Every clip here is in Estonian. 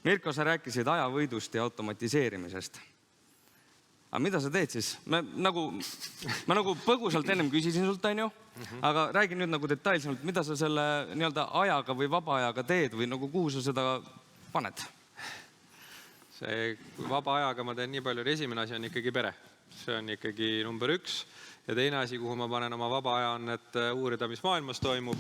Mirko, sa rääkisid ajavõidust ja automatiseerimisest. Aga mida sa teed siis? Ma nagu põgusalt ennem küsisin sult, aga räägi nüüd nagu detailsemalt, mida sa selle nii-öelda ajaga või vaba ajaga teed või nagu kuhu sa seda paned? See vaba ajaga ma teen nii palju, esimene asi on ikkagi pere. See on ikkagi number 1. Ja teine asi, kuhu ma panen oma vaba aja on, et uurida, mis maailmas toimub,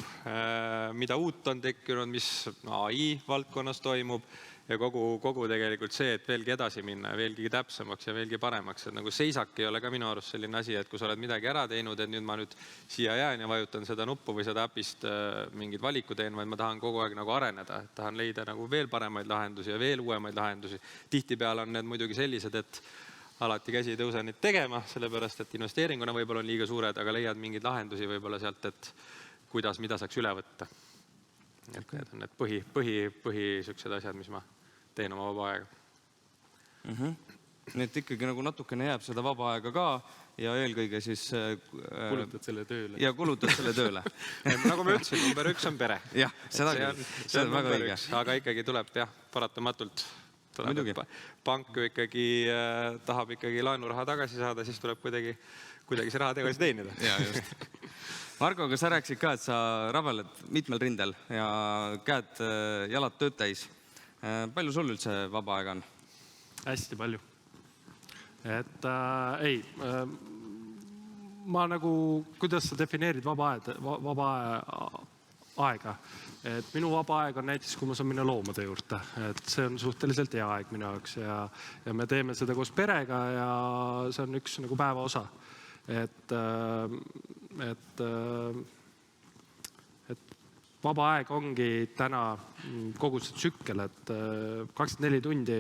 mida uut on tekkinud, mis AI valdkonnas toimub ja kogu tegelikult see, et veelgi edasi minna ja veelgi täpsemaks ja veelgi paremaks. Et nagu seisak ei ole ka minu arust selline asi, et kui sa oled midagi ära teinud, et nüüd ma nüüd siia jään ja vajutan seda nuppu või seda äpist mingid valiku teen, vaid ma tahan kogu aeg nagu areneda. Tahan leida nagu veel paremaid lahendusi ja veel uuemaid lahendusi. Tihtipeale on need muidugi sellised, et alati käsi ei tõuse neid tegema, sellepärast, et investeeringuna võib-olla on liiga suured, aga leiad mingeid lahendusi võib-olla sealt, et kuidas, mida saaks üle võtta. Et need on need põhi sellised asjad, mis ma teen oma vaba aega. Nii et ikkagi nagu natukene jääb seda vaba aega ka ja eelkõige siis kulutad selle tööle. Ja kulutad selle tööle. Nagu ma ütlesin, number 1 on pere. Jah, seda on väga õige. Aga ikkagi tuleb paratamatult. Pank ju ikkagi tahab ikkagi laenuraha tagasi saada, siis tuleb kuidagi see raha tagasi teenida. Ja just. Marko, aga sa rääkisid ka, et sa rabeled mitmel rindel ja käed jalad tööd täis. Palju sul üldse vaba aega on? Hästi palju. Et ei, ma nagu, kuidas sa defineerid vaba aega? Et minu vaba aeg on näiteks, kui ma saan minna loomade juurde. Et see on suhteliselt hea aeg minu jaoks ja me teeme seda koos perega ja see on üks nagu päeva osa. Et vaba aeg ongi täna kogu see tsükkel, et 24 tundi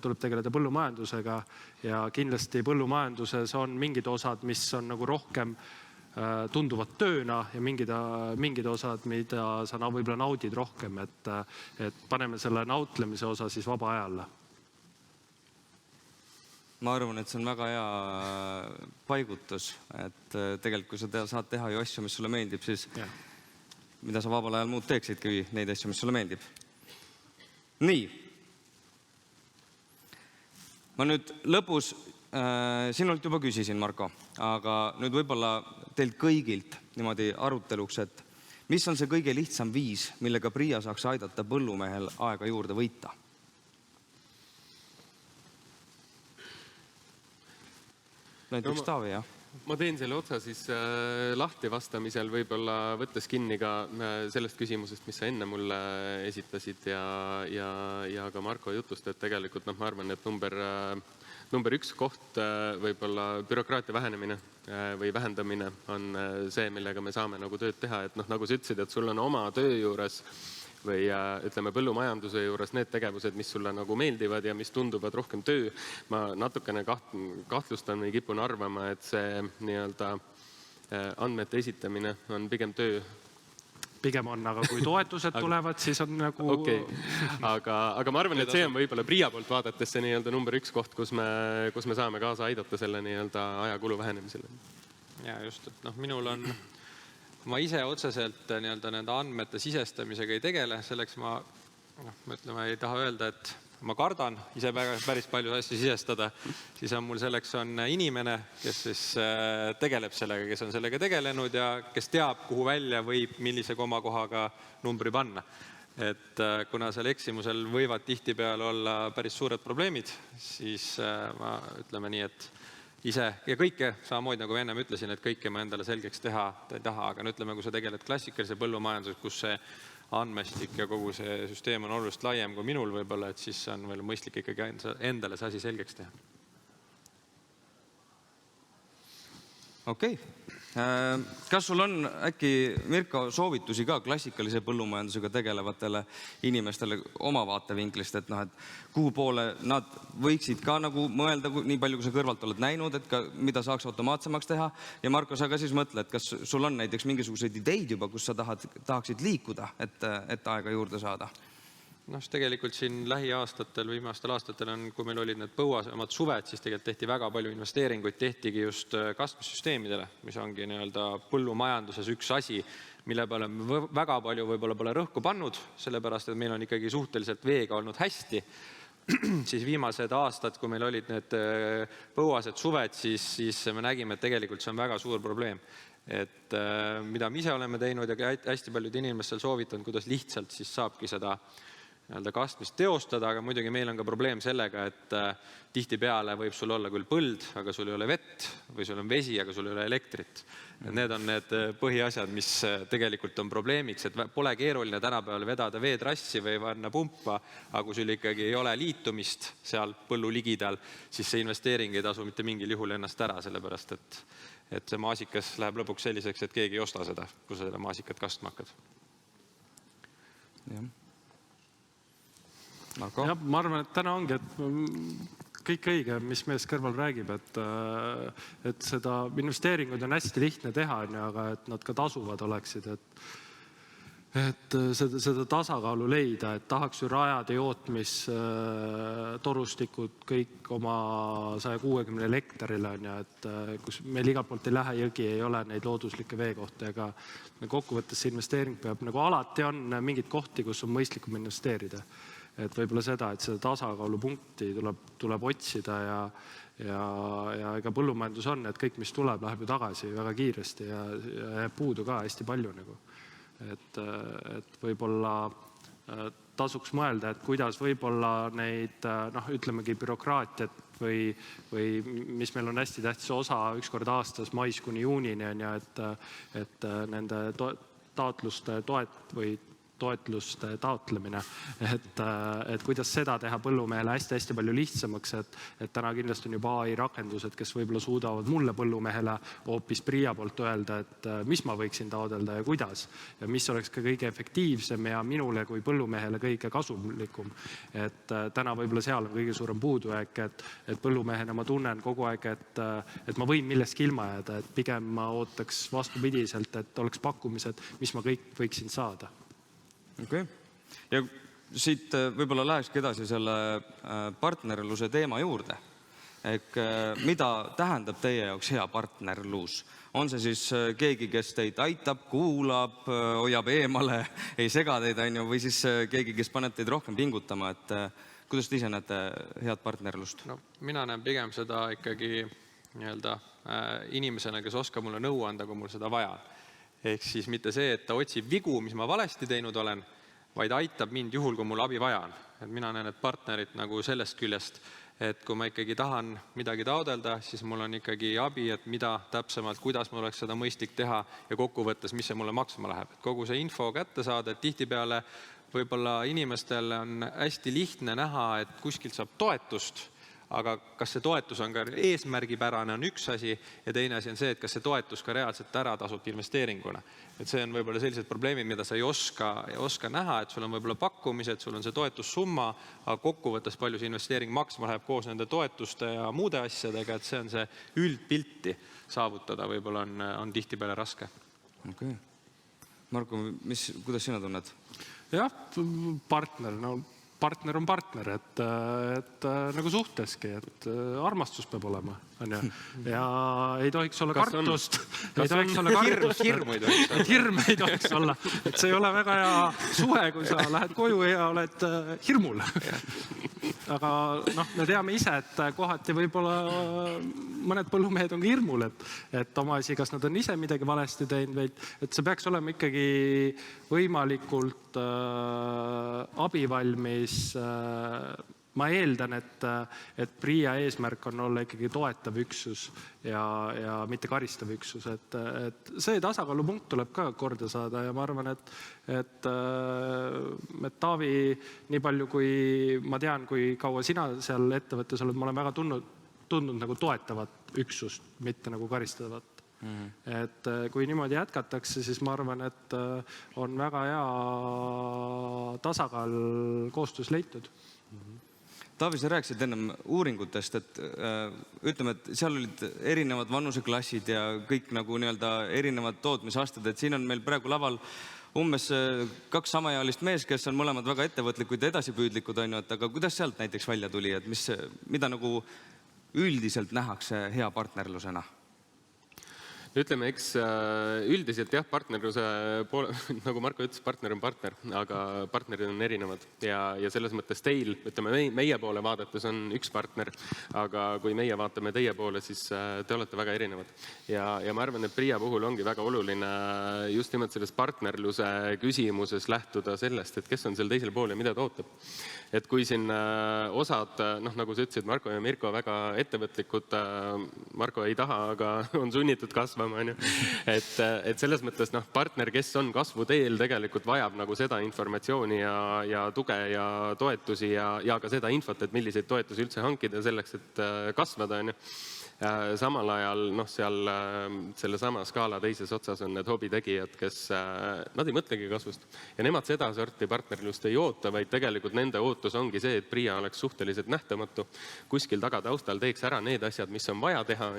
tuleb tegeleda põllumajandusega ja kindlasti põllumajanduses on mingid osad, mis on nagu rohkem tunduvad tööna ja mingid osad, mida sa võib-olla naudid rohkem, et paneme selle nautlemise osa siis vaba ajalla. Ma arvan, et see on väga hea paigutus, et tegelikult kui sa saad teha ju asju, mis sulle meeldib, siis mida sa vabal ajal muud teeksidki neid asju, mis sulle meeldib. Nii. Ma nüüd lõpus sinult juba küsisin, Marko, aga nüüd võib-olla teilt kõigilt niimoodi aruteluks, et mis on see kõige lihtsam viis, millega PRIA saaks aidata põllumehel aega juurde võita? Näiteks Taavi, jah? Ma teen selle otsa siis lahti vastamisel võib-olla võttes kinni ka sellest küsimusest, mis sa enne mulle esitasid ja ka Marko jutust, et tegelikult ma arvan, et number 1 koht võib-olla bürokraatia vähenemine või vähendamine on see, millega me saame nagu tööd teha. Et nagu sa ütlesid, et sul on oma töö juures või ütleme põllumajanduse juures need tegevused, mis sulle nagu meeldivad ja mis tunduvad rohkem töö. Ma natukene kahtlustan või kipun arvama, et see nii-öelda andmete esitamine on pigem töö. Pigem on, aga kui toetused tulevad, siis on nagu... Okei. Aga ma arvan, et see on võib-olla PRIA poolt vaadates see nii-öelda number 1 koht, kus me saame kaasa aidata selle nii-öelda ajakulu vähenemisele. Ja just, et minul on... Ma ise otseselt nende andmete sisestamisega ei tegele, selleks ma ei taha öelda, et ma kardan ise päris palju asju sisestada, siis on mul selleks on inimene, kes siis tegeleb sellega, kes on sellega tegelenud ja kes teab, kuhu välja võib millise komakohaga numbri panna. Et kuna seal eksimusel võivad tihtipeale olla päris suured probleemid, siis ma ütleme nii, et ise ja kõike, samamoodi nagu ennem ütlesin, et kõike ma endale selgeks teha ei taha, aga ütleme, kui sa tegeled klassikalise põllumajandusega, kus see andmestik ja kogu see süsteem on oluliselt laiem kui minul võib-olla, et siis on veel mõistlik ikkagi endale see asi selgeks teha. Okei. Kas sul on äkki, Mirko, soovitusi ka klassikalise põllumajandusega tegelevatele inimestele oma vaatevinklist, et kuhu poole nad võiksid ka nagu mõelda, nii palju kui sa kõrvalt oled näinud, et mida saaks automaatsemaks teha. Ja Marko, sa ka siis mõtle, et kas sul on näiteks mingisuguseid ideid juba, kus sa tahaksid liikuda, et aega juurde saada? Tegelikult siin lähiaastatel, viimastel aastatel on, kui meil olid need põuasemad suved, siis tegelikult tehti väga palju investeeringuid, tehtigi just kasvussüsteemidele, mis ongi põllumajanduses üks asi, mille peale me väga palju võib-olla pole rõhku pannud, sellepärast et meil on ikkagi suhteliselt veega olnud hästi, siis viimased aastad, kui meil olid need põuased suved, siis me nägime, et tegelikult see on väga suur probleem. Et mida me ise oleme teinud ja hästi paljud inimestel soovitanud, kuidas lihtsalt siis saabki seda kastmist teostada, aga muidugi meil on ka probleem sellega, et tihtipeale võib sul olla küll põld, aga sul ei ole vett või sul on vesi, aga sul ei ole elektrit. Need on need põhiasjad, mis tegelikult on probleemiks, et pole keeruline tänapäeval vedada veetrassi või panna pumpa, aga kui sul ikkagi ei ole liitumist seal põllu ligidal, siis see investeering ei tasu mitte mingil juhul ennast ära, sellepärast et see maasikas läheb lõpuks selliseks, et keegi ei osta seda, kui sa seda maasikat kastma hakkad. Jah. Marko? Ja, ma arvan, et täna ongi, et kõik õige, mis mees kõrval räägib, et seda investeeringuid on hästi lihtne teha, aga et nad ka tasuvad oleksid, et seda tasakaalu leida, et tahaks ju rajada jootmistorustikud kõik oma 160 hektarile, et kus meil igalt poolt ei lähe jõgi, ei ole neid looduslikke veekohti, aga kokkuvõttes see investeering peab, nagu alati on mingid kohti, kus on mõistlikum investeerida. Et võib-olla seda, et seda tasakaalupunkti tuleb otsida ja ega põllumajandus on, et kõik, mis tuleb, läheb ju tagasi väga kiiresti ja jääb puudu ka hästi palju. Et võib-olla tasuks mõelda, et kuidas võib-olla neid, ütlemegi bürokraatiat või mis meil on hästi tähtis osa ükskord aastas mais kuni juunini, et nende toetluste taotlemine, et kuidas seda teha põllumehele hästi-hästi palju lihtsamaks, et täna kindlasti on juba AI rakendused, kes võib-olla suudavad mulle põllumehele hoopis PRIA poolt öelda, et mis ma võiksin taodelda ja kuidas ja mis oleks ka kõige efektiivsem ja minule kui põllumehele kõige kasumlikum. Et täna võib-olla seal on kõige suurem puudujääk, et põllumehena ma tunnen kogu aeg, et ma võin millestki ilma jääda, et pigem ma ootaks vastupidiselt, et oleks pakkumised, mis ma kõik võiksin saada. Okay. Ja siit võib-olla lähekski edasi selle partnerluse teema juurde. Mida tähendab teie jaoks hea partnerlus? On see siis keegi, kes teid aitab, kuulab, hoiab eemale, ei sega teid, või siis keegi, kes paneb teid rohkem pingutama? Kuidas te ise näete head partnerlust? No, mina näen pigem seda ikkagi inimesena, kes oskab mulle nõu anda, kui mul seda vaja. Ehk siis mitte see, et ta otsib vigu, mis ma valesti teinud olen, vaid aitab mind juhul, kui mul abi vaja on. Et mina näen, et partnerid nagu sellest küljest, et kui ma ikkagi tahan midagi taodelda, siis mul on ikkagi abi, et mida täpsemalt, kuidas mul oleks seda mõistlik teha ja kokkuvõttes, mis see mulle maksma läheb. Et kogu see info kätte saada, et tihtipeale võib-olla inimestel on hästi lihtne näha, et kuskilt saab toetust, aga kas see toetus on ka eesmärgipärane, on üks asi ja teine asi on see, et kas see toetus ka reaalselt ära tasub investeeringuna. Et see on võib-olla sellised probleemid, mida sa ei oska näha, et sul on võib-olla pakkumised, sul on see toetussumma, aga kokkuvõttes palju see investeering maksma läheb koos nende toetuste ja muude asjadega, et see on see üldpilti saavutada, võib-olla on tihtipeale raske. Okay. Marko, kuidas sina tunned? Jah, partner on partner, et nagu suhteski, et armastus peab olema. Ja ei tohiks olla kartust. Hirm ei tohiks olla. Et see ei ole väga hea suhe, kui sa lähed koju ja oled hirmul. Aga me teame ise, et kohati võib-olla mõned põllumehed on hirmul, et oma asi, kas nad on ise midagi valesti teinud, et see peaks olema ikkagi võimalikult abivalmis. Ma eeldan, et PRIA eesmärk on olla ikkagi toetav üksus ja mitte karistav üksus. Et see tasakaalupunkt tuleb ka korda saada ja ma arvan, et Taavi, nii palju kui ma tean, kui kaua sina seal ettevõttes oled, ma olen väga tundnud nagu toetavat üksust, mitte nagu karistavat. Et kui niimoodi jätkatakse, siis ma arvan, et on väga hea tasakaal koostöös leitud. Taavi, sa rääkisid ennem uuringutest, et ütleme, et seal olid erinevad vanuseklassid ja kõik nagu erinevad tootmisastad, et siin on meil praegu laval umbes 2 samaealist mees, kes on mõlemad väga ettevõtlikud ja edasipüüdlikud, aga kuidas sealt näiteks välja tuli, et mida nagu üldiselt nähakse hea partnerlusena? Ütleme, eks üldiselt jah, partnerluse poole, nagu Marko ütles, partner on partner, aga partnerid on erinevad ja selles mõttes teil, ütleme meie poole vaadates on üks partner, aga kui meie vaatame teie poole, siis te olete väga erinevad. Ja ma arvan, et PRIA puhul ongi väga oluline just nimelt selles partnerluse küsimuses lähtuda sellest, et kes on seal teisel pool ja mida ta ootab. Et kui siin osad, nagu sa ütlesid, Marko ja Mirko väga ettevõtlikud, Marko ei taha, aga on sunnitud kasvama. Et selles mõttes partner, kes on kasvuteel, tegelikult vajab nagu seda informatsiooni ja tuge ja toetusi ja ka seda infot, et milliseid toetusi üldse hankida selleks, et kasvada. Samal ajal seal sellesama skaala teises otsas on need hobitegijad, kes nad ei mõtlegi kasvust ja nemad seda sorti partnerlust ei oota, vaid tegelikult nende ootus ongi see, et PRIA oleks suhteliselt nähtamatu, kuskil tagataustal teeks ära need asjad, mis on vaja teha,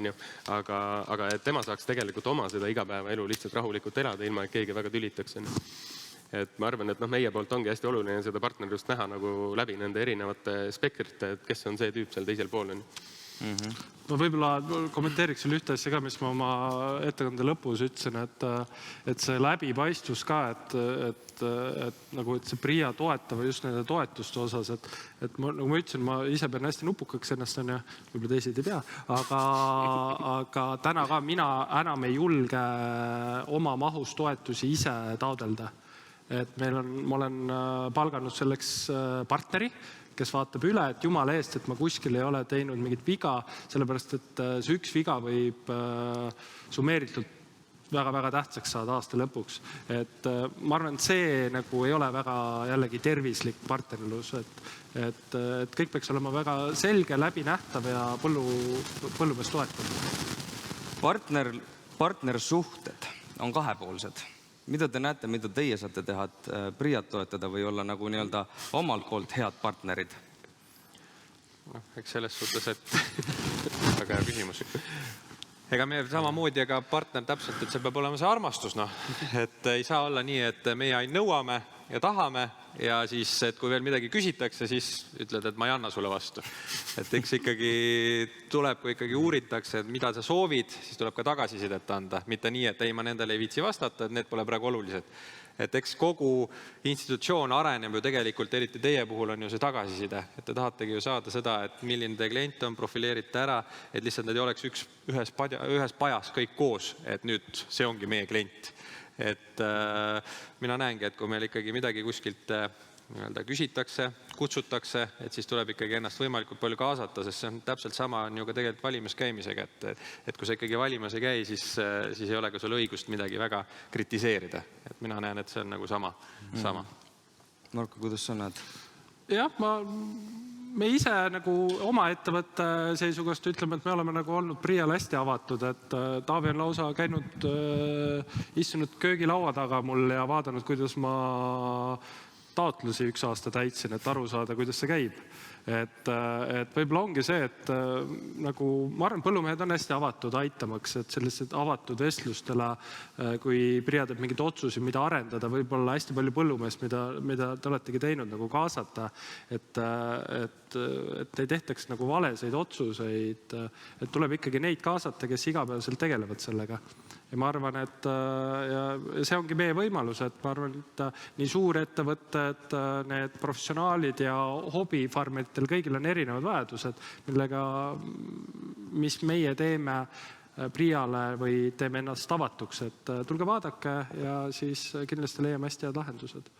aga et tema saaks tegelikult oma seda igapäevaelu lihtsalt rahulikult elada, ilma et keegi väga tülitaks. Et ma arvan, et meie poolt ongi hästi oluline seda partnerlust näha nagu läbi nende erinevate spektrite, et kes on see tüüp seal teisel pool. Ma võib-olla kommenteeriks selle ühte asja ka, mis ma oma ettekande lõpus ütlesin, et see läbipaistvus ka, et nagu see PRIA toetav just nende toetuste osas, et nagu ma ütlesin, ma ise pean hästi nupukaks ennast, võib-olla teised ei pea, aga täna ka mina enam ei julge oma mahus toetusi ise taodelda. Et ma olen palganud selleks partneri, kes vaatab üle, et jumala eest, et ma kuskil ei ole teinud mingit viga, sellepärast, et see üks viga võib summeeritult väga-väga tähtsaks saada aasta lõpuks. Et ma arvan, et see nagu ei ole väga jällegi tervislik partnerlus, et kõik peaks olema väga selge, läbinähtav ja põllumees toetab. Partnersuhted on kahepoolsed. Mida te näete, mida teie saate teha, et PRIA-t toetada või olla nagu nii-öelda omalt poolt head partnerid? Eks selles suhtes, et väga hea küsimus. Ega me samamoodi, aga partner täpselt, et see peab olema see armastus. Et ei saa olla nii, et meie ainult nõuame ja tahame ja siis, et kui veel midagi küsitakse, siis ütled, et ma ei anna sulle vastu. Et eks ikkagi tuleb, kui ikkagi uuritakse, et mida sa soovid, siis tuleb ka tagasisidet anda. Mitte nii, et ei, ma nendele ei viitsi vastata, et need pole praegu olulised. Et eks kogu institutsioon areneb ju tegelikult, eriti teie puhul on ju see tagasiside. Et te tahategi ju saada seda, et milline teie klient on, profileerite ära, et lihtsalt need ei oleks ühes pajas kõik koos, et nüüd see ongi meie klient. Et mina näengi, et kui meil ikkagi midagi kuskilt küsitakse, kutsutakse, et siis tuleb ikkagi ennast võimalikult palju kaasata, sest see on täpselt sama on ju ka tegelikult valimas käimisega, et kui sa ikkagi valimas ei käi, siis ei ole ka sul õigust midagi väga kritiseerida. Et mina näen, et see on nagu sama. Marko, kuidas sa näed? Jah, me ise nagu oma ettevõtte seisugast ütleme, et me oleme nagu olnud PRIA-l hästi avatud, et Taavi on lausa käinud, istunud köögilaua taga mul ja vaadanud, kuidas ma taotlusi üks aasta täitsin, et aru saada, kuidas see käib. Et võib-olla ongi see, et nagu ma arvan, põllumehed on hästi avatud aitamaks, et sellised avatud vestlustele, kui PRIA teeb mingid otsusi, mida arendada, võib-olla hästi palju põllumeest, mida te oletegi teinud, nagu kaasata, et ei tehtaks nagu valeseid otsuseid, et tuleb ikkagi neid kaasata, kes igapäevaselt tegelevad sellega. Ja ma arvan, et see ongi meie võimalus, et ma arvan, et nii suurettevõtted, need professionaalid ja hobifarmeritel kõigil on erinevad vajadused, mis meie teeme PRIA-le või teeme ennast avatuks, et tulge vaadake ja siis kindlasti leiame hästi head lahendused.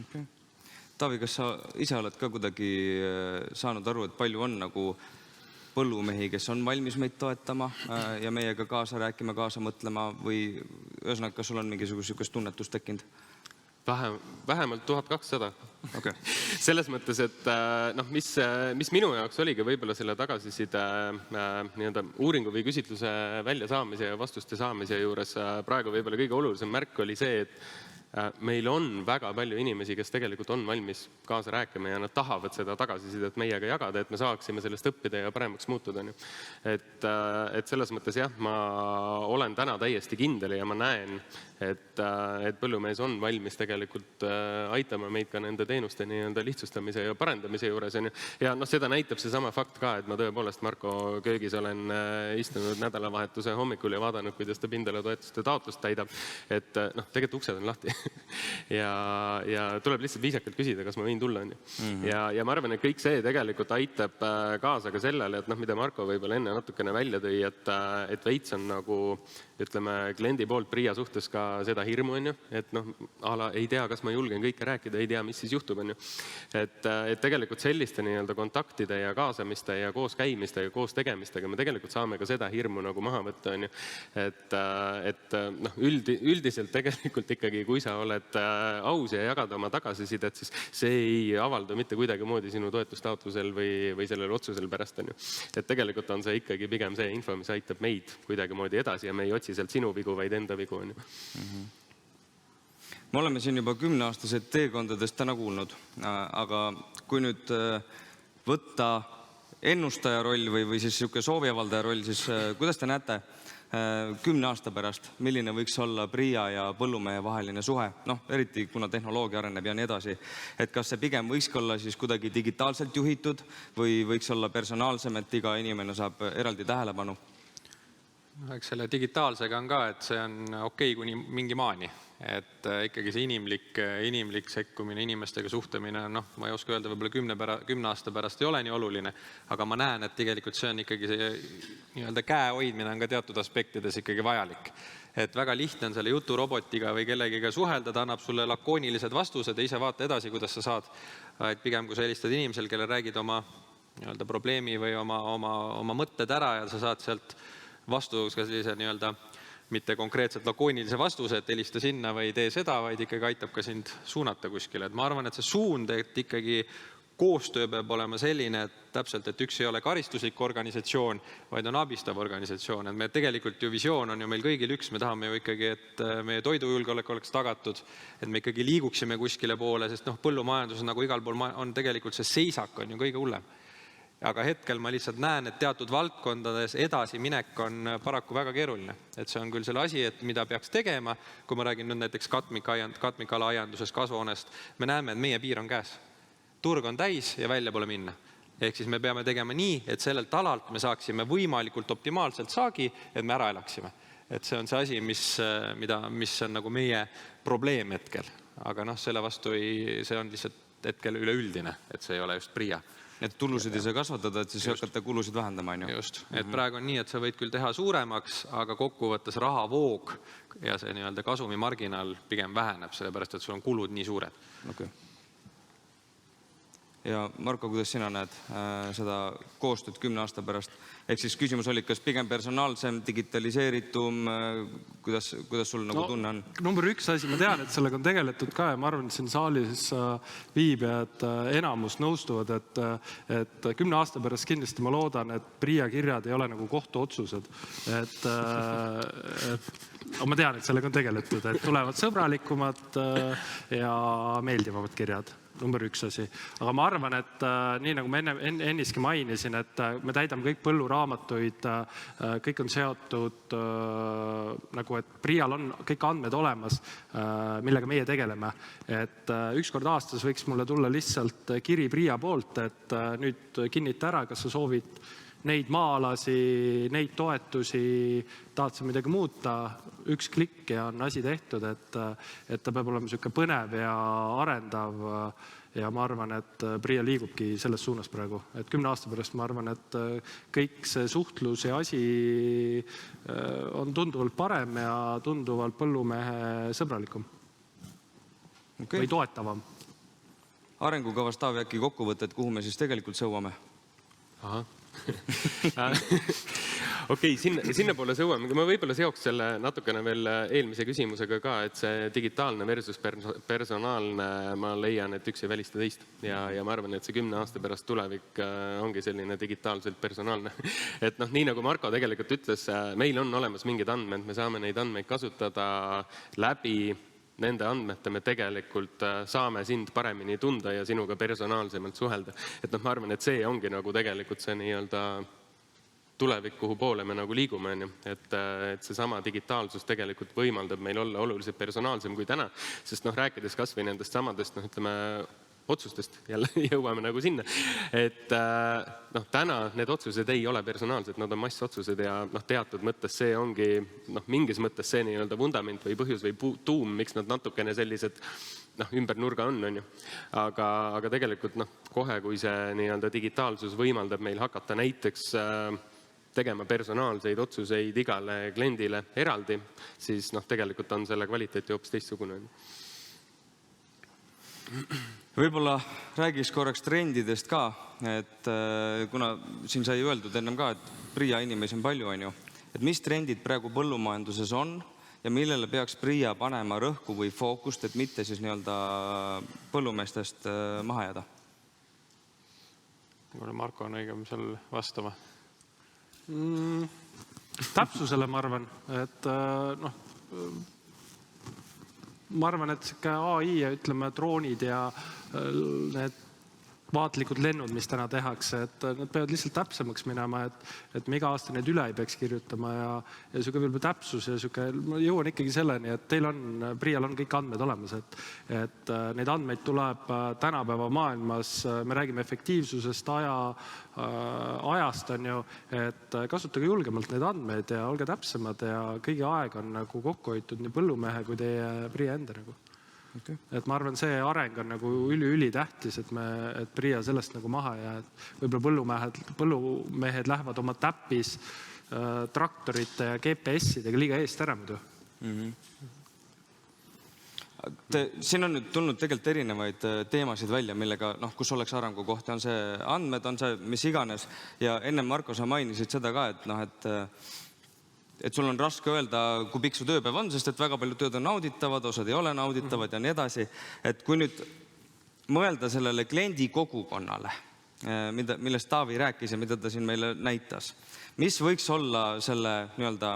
Okay. Taavi, kas sa ise oled ka kuidagi saanud aru, et palju on nagu põllumehi, kes on valmis meid toetama ja meiega kaasa rääkima, kaasa mõtlema või ühesõnaga, kas sul on mingisugust tunnetust tekkinud? Vähemalt 1200. Okay. Selles mõttes, et mis minu jaoks oligi võib-olla selle tagasiside uuringu või küsitluse välja saamise ja vastuste saamise juures praegu võib-olla kõige olulisem märk oli see, et meil on väga palju inimesi, kes tegelikult on valmis kaasa rääkima ja nad tahavad seda tagasisidet meiega jagada, et me saaksime sellest õppida ja paremaks muutuda. Et selles mõttes jah, ma olen täna täiesti kindel ja ma näen, et põllumees on valmis tegelikult aitama meid ka nende teenuste nii-öelda lihtsustamise ja parendamise juures. Ja seda näitab seesama fakt ka, et ma tõepoolest Marko köögis olen istunud nädalavahetuse hommikul ja vaadanud, kuidas ta pindalatoetuste taotlust täidab. Et tegelikult uksed on lahti ja tuleb lihtsalt viisakalt küsida, kas ma võin tulla. Ja ma arvan, et kõik see tegelikult aitab kaasa ka sellele, et mida Marko võib-olla enne natukene välja tõi, et veits on nagu, ütleme, kliendi poolt PRIA suhtes ka seda hirmu, et ala ei tea, kas ma julgen kõike rääkida, ei tea, mis siis juhtub. Et tegelikult selliste nii-öelda kontaktide ja kaasamiste ja koos käimiste ja koos tegemistega me tegelikult saame ka seda hirmu nagu maha võtta. Et üldiselt tegelikult ikkagi, kui sa oled aus ja jagad oma tagasisidet, siis see ei avaldu mitte kuidagi moodi sinu toetustaotlusel või sellel otsusel pärast. Et tegelikult on see ikkagi pigem see info, mis aitab meid kuidagi moodi edasi ja me ei otsi sealt sinu vigu, vaid enda vigu. Me oleme siin juba 10-aastased teekondadest täna kuulnud, aga kui nüüd võtta ennustaja roll või siis niisugune sooviavaldaja roll, siis kuidas te näete 10 aasta pärast, milline võiks olla PRIA ja põllumehe vaheline suhe, eriti kuna tehnoloogia areneb ja nii edasi, et kas see pigem võikski olla siis kuidagi digitaalselt juhitud või võiks olla personaalsem, et iga inimene saab eraldi tähelepanu? Eks selle digitaalsega on ka, et see on okei kuni mingi maani. Et ikkagi see inimlik sekkumine, inimestega suhtlemine, ma ei oska öelda, võib-olla 10 aasta pärast ei ole nii oluline, aga ma näen, et tegelikult see on ikkagi see nii-öelda käe hoidmine on ka teatud aspektides ikkagi vajalik. Et väga lihtne on selle juturobotiga või kellegiga suhelda, ta annab sulle lakoonilised vastused ja ise vaata edasi, kuidas sa saad. Et pigem kui sa helistad inimesel, kelle räägid oma nii-öelda probleemi või oma mõtted ära ja sa saad sealt vastus ka sellise nii-öelda mitte konkreetselt lakoonilise vastuse, et helista sinna või tee seda, vaid ikkagi aitab ka sind suunata kuskile. Et ma arvan, et see suund, et ikkagi koostöö peab olema selline, et täpselt, et üks ei ole karistuslik organisatsioon, vaid on abistav organisatsioon. Et me tegelikult ju visioon on ju meil kõigil üks, me tahame ju ikkagi, et meie toidujulgeolek oleks tagatud, et me ikkagi liiguksime kuskile poole, sest põllumajandus nagu igal pool on tegelikult see seisak on ju kõige hullem. Aga hetkel ma lihtsalt näen, et teatud valdkondades edasi minek on paraku väga keeruline. Et see on küll selle asi, et mida peaks tegema, kui ma räägin nüüd näiteks katmikala aiandusest, kasvuhoonest, me näeme, et meie piir on käes. Turg on täis ja välja pole minna. Ehk siis me peame tegema nii, et sellelt alalt me saaksime võimalikult optimaalselt saagi, et me ära elaksime. Et see on see asi, mis on nagu meie probleem hetkel. Aga selle vastu see on lihtsalt hetkel üleüldine, et see ei ole just PRIA. Et tulusid ei saa kasvatada, et siis hakata kulusid vähendama. Just, et praegu on nii, et sa võid küll teha suuremaks, aga kokkuvõttes rahavoog ja see nii-öelda kasumi marginaal pigem väheneb, sellepärast, et sul on kulud nii suured. Okay. Ja Marko, kuidas sina näed seda koostööd 10 aasta pärast? Ehk siis küsimus oli, kas pigem personaalsem, digitaliseeritum, kuidas sul nagu tunne on? Number 1 asi, ma tean, et sellega on tegeletud ka ja ma arvan, et siin saalis viibijad enamus nõustuvad, et 10 aasta pärast kindlasti ma loodan, et PRIA kirjad ei ole nagu kohtuotsused. Ma tean, et sellega on tegeletud, et tulevad sõbralikumad ja meeldivamad kirjad. Number 1 asi. Aga ma arvan, et nii nagu ma enniski mainisin, et me täidame kõik põlluraamatuid, kõik on seotud, nagu et PRIA-l on kõik andmed olemas, millega meie tegeleme. Et ükskord aastas võiks mulle tulla lihtsalt kiri PRIA poolt, et nüüd kinnita ära, kas sa soovid neid maa-alasi, neid toetusi, tahad sa midagi muuta, üks klikk ja on asi tehtud, et ta peab olema niisugune põnev ja arendav ja ma arvan, et PRIA liigubki selles suunas praegu. Et 10 aasta pärast ma arvan, et kõik see suhtlus ja asi on tunduvalt parem ja tunduvalt põllumehe sõbralikum või toetavam. Arengukavas Taavi äkki kokkuvõte, et kuhu me siis tegelikult sõuame? Aha. Okei, sinna poole sõuame. Ma võibolla seoks selle natukene veel eelmise küsimusega ka, et see digitaalne versus personaalne, ma leian, et üks ei välista teist. Ja ma arvan, et see 10 aasta pärast tulevik ongi selline digitaalselt personaalne. Et nii nagu Marko tegelikult ütles, meil on olemas mingid andmed, me saame neid andmeid kasutada läbi nende andmete me tegelikult saame sind paremini tunda ja sinuga personaalsemalt suhelda. Et ma arvan, et see ongi nagu tegelikult see nii-öelda tulevik, kuhu poole me nagu liigume, et seesama digitaalsus tegelikult võimaldab meil olla oluliselt personaalsem kui täna, sest rääkides kas või nendest samadest, ütleme, otsustest, jälle jõuame nagu sinna, et täna need otsused ei ole personaalsed, nad on massotsused ja teatud mõttes see ongi mingis mõttes see nii-öelda vundament või põhjus või tuum, miks nad natukene sellised ümber nurga on ju. Aga tegelikult kohe, kui see nii-öelda digitaalsus võimaldab meil hakata näiteks tegema personaalseid otsuseid igale kliendile eraldi, siis tegelikult on selle kvaliteeti hoopis teistsugune. Võib-olla räägiks korraks trendidest ka, et kuna siin sai öeldud ennem ka, et PRIA inimesi on palju, et mis trendid praegu põllumajanduses on ja millele peaks PRIA panema rõhku või fookust, et mitte siis nii-öelda põllumeestest maha jääda? Marko on õigem seal vastama. Täpsusele ma arvan, et ma arvan, et AI ja ütleme droonid ja need vaatlikud lennud, mis täna tehakse, et need peavad lihtsalt täpsemaks minema, et me iga aasta neid üle ei peaks kirjutama ja siuke veel täpsus ja siuke, ma jõuan ikkagi selleni, et teil on, PRIA-l on kõik andmed olemas, et neid andmeid tuleb tänapäeva maailmas, me räägime efektiivsusest, ajast on ju, et kasutage julgemalt neid andmeid ja olge täpsemad ja kõigi aeg on nagu kokku hoitud nii põllumehe kui teie PRIA enda nagu. Okay. Et ma arvan, see areng on nagu üli tähtis, et PRIA sellest nagu maha ja võib-olla põllumehed lähevad oma täppis traktorite ja GPS-idega liiga eest ära muidu. Siin on nüüd tulnud tegelikult erinevaid teemasid välja, millega, kus oleks arengu kohta, on see andmed, on see mis iganes ja enne Marko sa mainisid seda ka, et sul on raske öelda, kui pikk su tööpäev on, sest et väga palju tööd on nauditavad, osad ei ole nauditavad ja nii edasi. Et kui nüüd mõelda sellele kliendi kogukonnale, millest Taavi rääkis ja mida ta siin meile näitas, mis võiks olla selle nii-öelda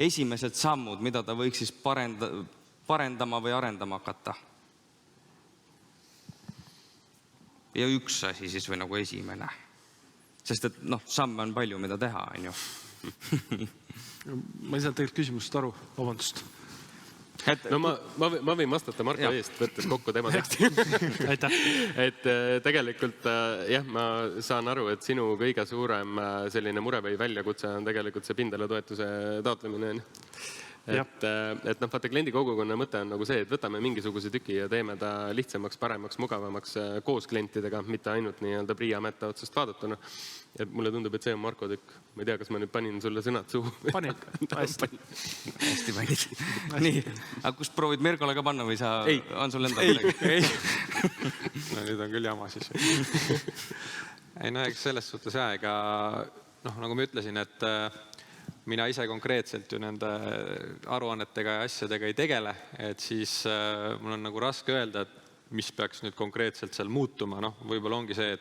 esimesed sammud, mida ta võiks siis parendama või arendama hakata? Ja üks asi siis või nagu esimene. Sest et samme on palju, mida teha, on ju. Ma ei saanud tegelikult küsimusest aru, vabandust. No ma võin vastata Marko eest, võttes kokku tema teksti. Et tegelikult jah, ma saan aru, et sinu kõige suurem selline mure või väljakutse on tegelikult see pindalatoetuse taotlemine. Et vaata, kliendi kogukonna mõte on nagu see, et võtame mingisuguse tüki ja teeme ta lihtsamaks, paremaks, mugavamaks koos klientidega, mitte ainult nii-öelda PRIA mätta otsast vaadatuna. Ja mulle tundub, et see on Marko tükk. Ma ei tea, kas ma nüüd panin sulle sõnad suhu. Panin, hästi. Hästi panid. Nii, aga kust proovid Merkole ka panna või on sul enda midagi? Ei. No nüüd on küll jama siis. Ei, eks selles suhtes ega, nagu ma ütlesin, et mina ise konkreetselt ju nende aruannetega ja asjadega ei tegele, et siis mul on nagu raske öelda, et mis peaks nüüd konkreetselt seal muutuma. Võib-olla ongi see,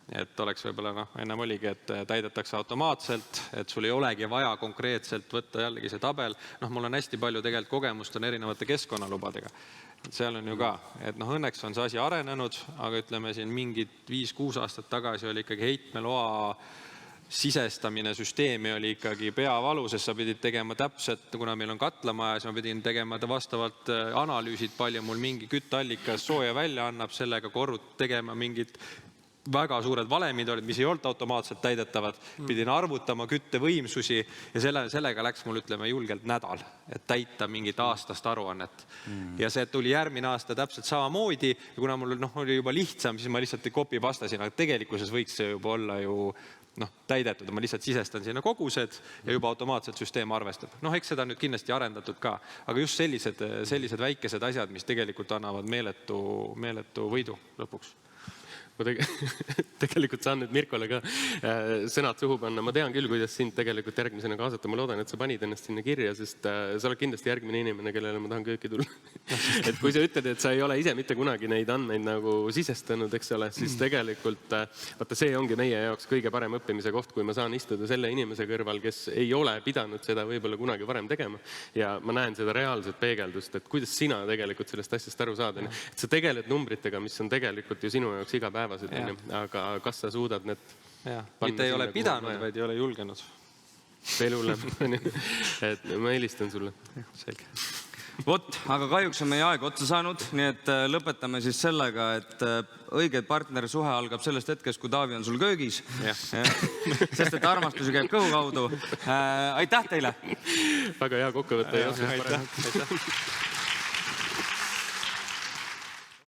et oleks võib-olla, ennem oligi, et täidetakse automaatselt, et sul ei olegi vaja konkreetselt võtta jällegi see tabel. Mul on hästi palju tegelikult kogemust on erinevate keskkonnalubadega. Seal on ju ka, et õnneks on see asi arenenud, aga ütleme siin mingid 5-6 aastat tagasi oli ikkagi heitmeloa sisestamine süsteemi oli ikkagi peavalu, sest sa pidid tegema täpselt, kuna meil on katlamaja, siis ma pidin tegema vastavalt analüüsid, palju mul mingi kütteallikas sooja välja annab, sellega tegema mingid väga suured valemid olid, mis ei olnud automaatselt täidetavad, pidin arvutama küttevõimsusi ja sellega läks mul, ütleme, julgelt nädal, et täita mingit aastast aruannet. Ja see tuli järgmine aasta täpselt samamoodi ja kuna mul oli juba lihtsam, siis ma lihtsalt kopi vastasin, aga tegelikkuses võiks see juba olla ju täidetud, ma lihtsalt sisestan sinna kogused ja juba automaatselt süsteem arvestab. Eks seda nüüd kindlasti arendatud ka, aga just sellised väikesed asjad, mis tegelikult annavad meeletu võidu lõpuks. ma tegelikult saan nüüd Mirkole ka sõnad suhu panna. Ma tean küll, kuidas sind tegelikult järgmisena kaasata. Ma loodan, et sa panid ennast sinna kirja, sest sa oled kindlasti järgmine inimene, kellele ma tahan kööki tulla. Et kui sa ütled, et sa ei ole ise mitte kunagi neid andmeid nagu sisestanud, eks ole, siis tegelikult vaata, see ongi meie jaoks kõige parem õppimise koht, kui ma saan istuda selle inimese kõrval, kes ei ole pidanud seda võib-olla kunagi varem tegema. Ja ma näen seda reaalset peegeldust, et kuidas sina tegelikult sellest asjast aru saad. Et sa tegeled numbritega, mis on tegelikult ju sinu jaoks igapäevased, aga kas sa suudad need mitte ei ole pidanud, vaid ei ole julgenud. Veel hullem. Et ma helistan sulle. Selge. Vot, aga kahjuks on meie aeg otsa saanud, nii et lõpetame siis sellega, et õige partnersuhe algab sellest hetkest, kui Taavi on sul köögis. Sest et armastus käib kõhu kaudu. Aitäh teile! Väga hea kokkuvõte. Aitäh!